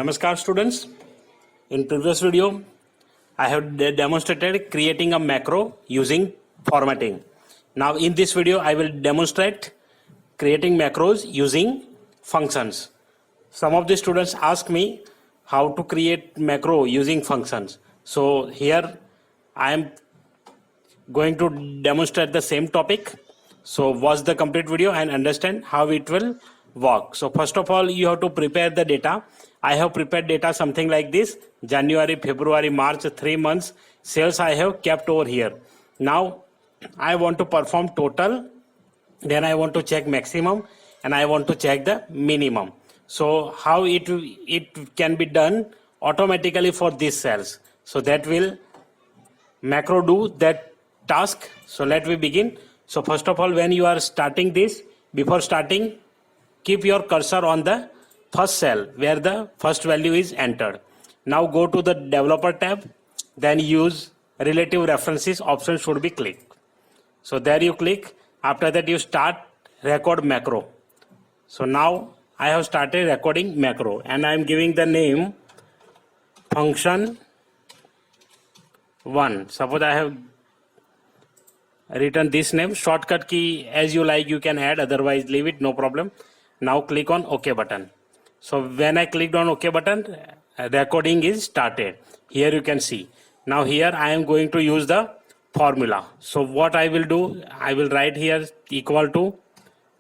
Namaskar students. In previous video, I have demonstrated creating a macro using formatting. Now in this video, I will demonstrate creating macros using functions. Some of the students ask me how to create macro using functions. So here I am going to demonstrate the same topic. So watch the complete video and understand how it will work. So first of all, you have to prepare the data. I have prepared data something like this: January, February, March, 3 months sales I have kept over here. Now I want to perform total, then I want to check maximum, and I want to check the minimum. So how it can be done automatically for these cells. So that will macro do that task. So let me begin. So first of all, when you are starting this, before starting, keep your cursor on the first cell where the first value is entered. Now go to the developer tab, then use relative references option should be clicked. So there you click. After that you start record macro. So now I have started recording macro and I am giving the name function 1. Suppose I have written this name. Shortcut key as you like you can add, otherwise leave it, no problem. Now click on OK button. So when I clicked on OK button, recording is started. Here you can see. Now here I am going to use the formula. So what I will do, I will write here equal to,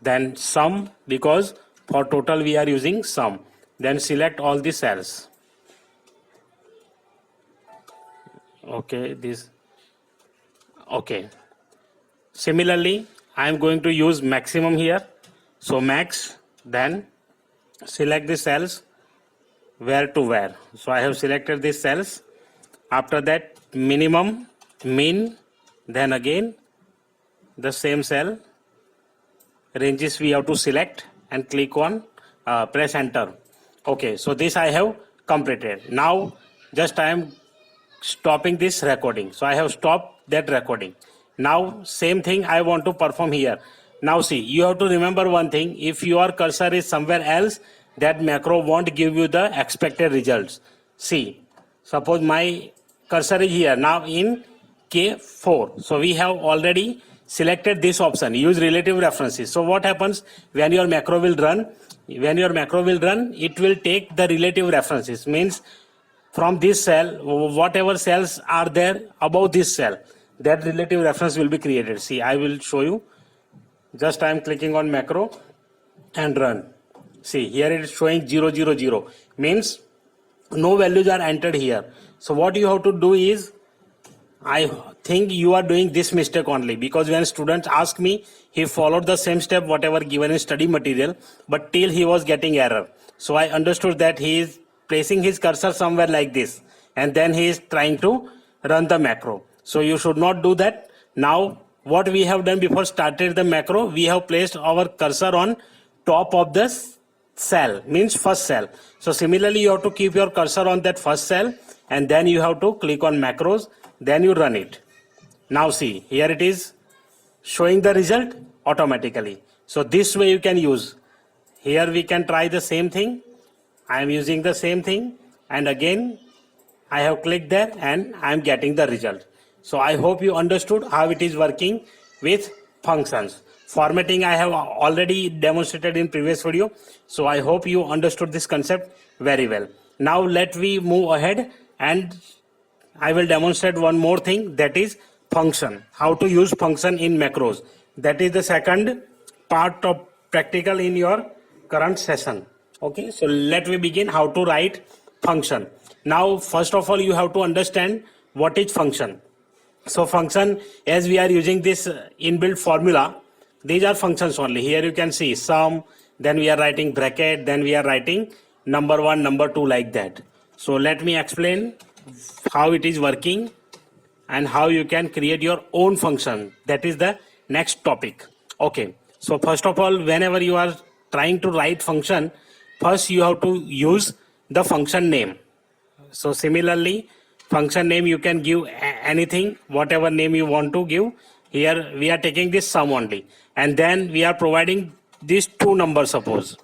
then sum, because for total we are using sum. Then select all the cells. Okay, this. Okay. Similarly, I am going to use maximum here. So max, then select the cells where to where. So I have selected these cells. After that, minimum, min, then again the same cell. Ranges we have to select and click on, press enter. Okay, so this I have completed. Now just I am stopping this recording. So I have stopped that recording. Now same thing I want to perform here. Now see, you have to remember one thing: if your cursor is somewhere else, that macro won't give you the expected results. See, suppose my cursor is here now in K4. So we have already selected this option, use relative references. So what happens when your macro will run? When your macro will run, it will take the relative references. Means from this cell, whatever cells are there above this cell, that relative reference will be created. See, I will show you. Just I am clicking on macro and run. See, here it is showing 0, 0, 0. Means no values are entered here. So what you have to do is, I think you are doing this mistake only, because when students ask me, he followed the same step whatever given in study material, but till he was getting error. So I understood that he is placing his cursor somewhere like this and then he is trying to run the macro. So you should not do that. Now what we have done before started the macro, we have placed our cursor on top of the cell, means first cell. So similarly you have to keep your cursor on that first cell and then you have to click on macros, then you run it. Now see, here it is showing the result automatically. So this way you can use. Here we can try the same thing. I am using the same thing and again I have clicked there and I am getting the result. So I hope you understood how it is working with functions. Formatting I have already demonstrated in previous video. So I hope you understood this concept very well. Now let me move ahead and I will demonstrate one more thing, that is function. How to use function in macros. That is the second part of practical in your current session. Okay, so let me begin how to write function. Now first of all you have to understand what is function. So function, as we are using this inbuilt formula, these are functions only. Here you can see sum, then we are writing bracket, then we are writing number 1, number 2, like that. So let me explain how it is working and how you can create your own function. That is the next topic. Okay, so first of all, whenever you are trying to write function, first you have to use the function name. So similarly, function name you can give anything, whatever name you want to give. Here we are taking this sum only and then we are providing these two numbers suppose.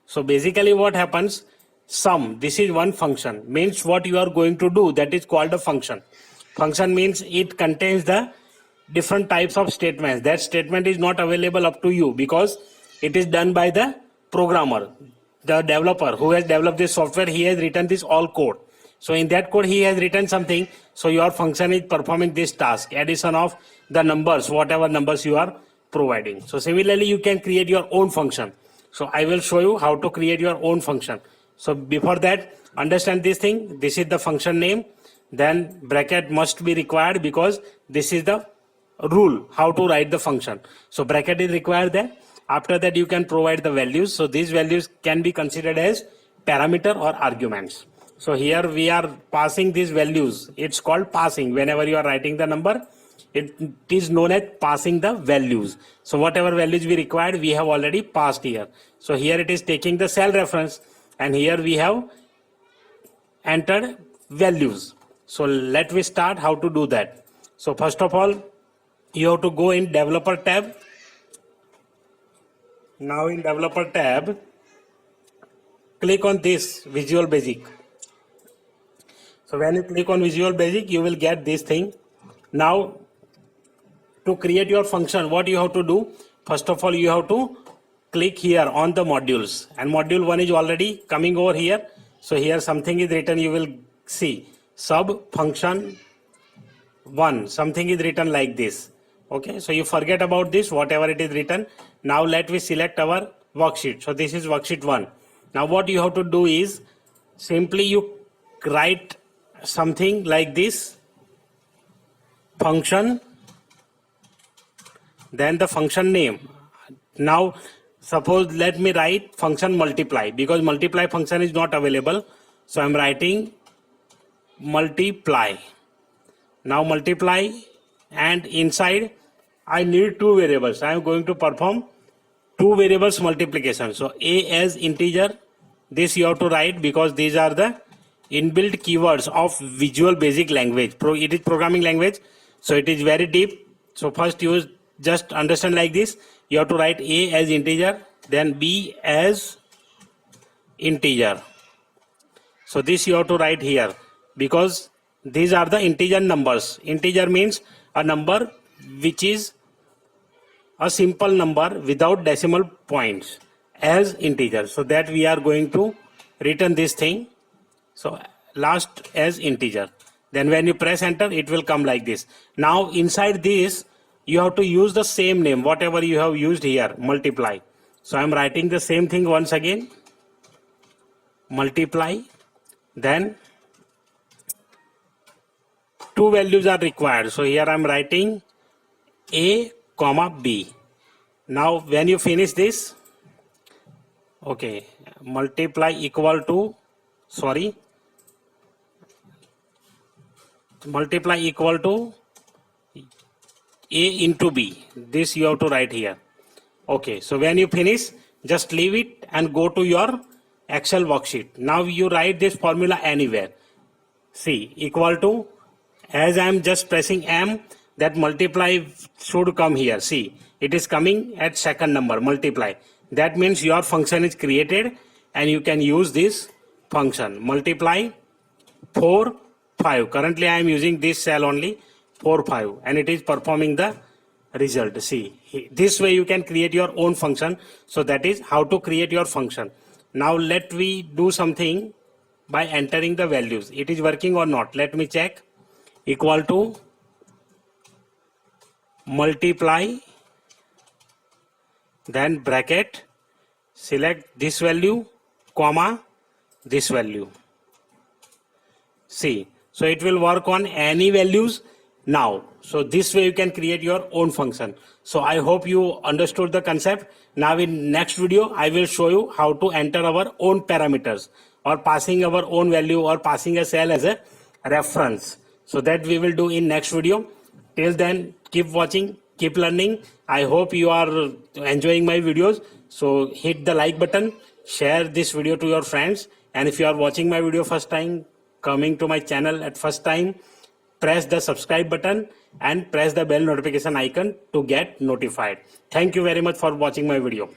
So basically what happens, sum, this is one function, means what you are going to do, that is called a function. Function means it contains the different types of statements. That statement is not available up to you because it is done by the programmer, the developer who has developed this software. He has written this all code. So in that code he has written something. So your function is performing this task, addition of the numbers, whatever numbers you are providing. So similarly you can create your own function. So I will show you how to create your own function. So before that, understand this thing. This is the function name. Then bracket must be required because this is the rule how to write the function. So bracket is required there. After that you can provide the values. So these values can be considered as parameter or arguments. So here we are passing these values. It's called passing. Whenever you are writing the number, it is known as passing the values. So whatever values we required, we have already passed here. So here it is taking the cell reference, and here we have entered values. So let me start how to do that. So first of all, you have to go in developer tab. Now in developer tab, click on this Visual Basic. So when you click on Visual Basic, you will get this thing. Now to create your function, what you have to do, first of all you have to click here on the modules, and module 1 is already coming over here. So here something is written, you will see sub function 1, something is written like this. Okay, so you forget about this, whatever it is written. Now let me select our worksheet. So this is worksheet 1. Now what you have to do is simply you write something like this, function, then the function name. Now suppose let me write function multiply, because multiply function is not available. So I am writing multiply. Now multiply, and inside I need two variables. I am going to perform two variables multiplication. So a as integer, this you have to write because these are the inbuilt keywords of Visual Basic language. It is programming language, so it is very deep. So first you just understand like this. You have to write a as integer, then b as integer. So this you have to write here because these are the integer numbers. Integer means a number which is a simple number without decimal points as integer. So that we are going to return this thing. So last as integer. Then when you press enter, it will come like this. Now inside this, you have to use the same name, whatever you have used here, multiply. So I am writing the same thing once again, multiply. Then two values are required. So here I am writing a comma b. Now when you finish this, okay, multiply equal to, multiply equal to a into b. This you have to write here. Okay, so when you finish, just leave it and go to your Excel worksheet. Now you write this formula anywhere. See, equal to, as I am just pressing M, that multiply should come here. See, it is coming at second number, multiply. That means your function is created and you can use this function. Multiply 4, 5. Currently I am using this cell only, 4, 5, and it is performing the result. See, this way you can create your own function. So that is how to create your function. Now let me do something by entering the values. It is working or not. Let me check. Equal to multiply, then bracket, select this value, comma, this value. See, so it will work on any values now. So this way you can create your own function. So I hope you understood the concept. Now in next video, I will show you how to enter our own parameters or passing our own value or passing a cell as a reference. So that we will do in next video. Till then, keep watching, keep learning. I hope you are enjoying my videos. So hit the like button, share this video to your friends. And if you are watching my video first time, coming to my channel at first time, press the subscribe button and press the bell notification icon to get notified. Thank you very much for watching my video.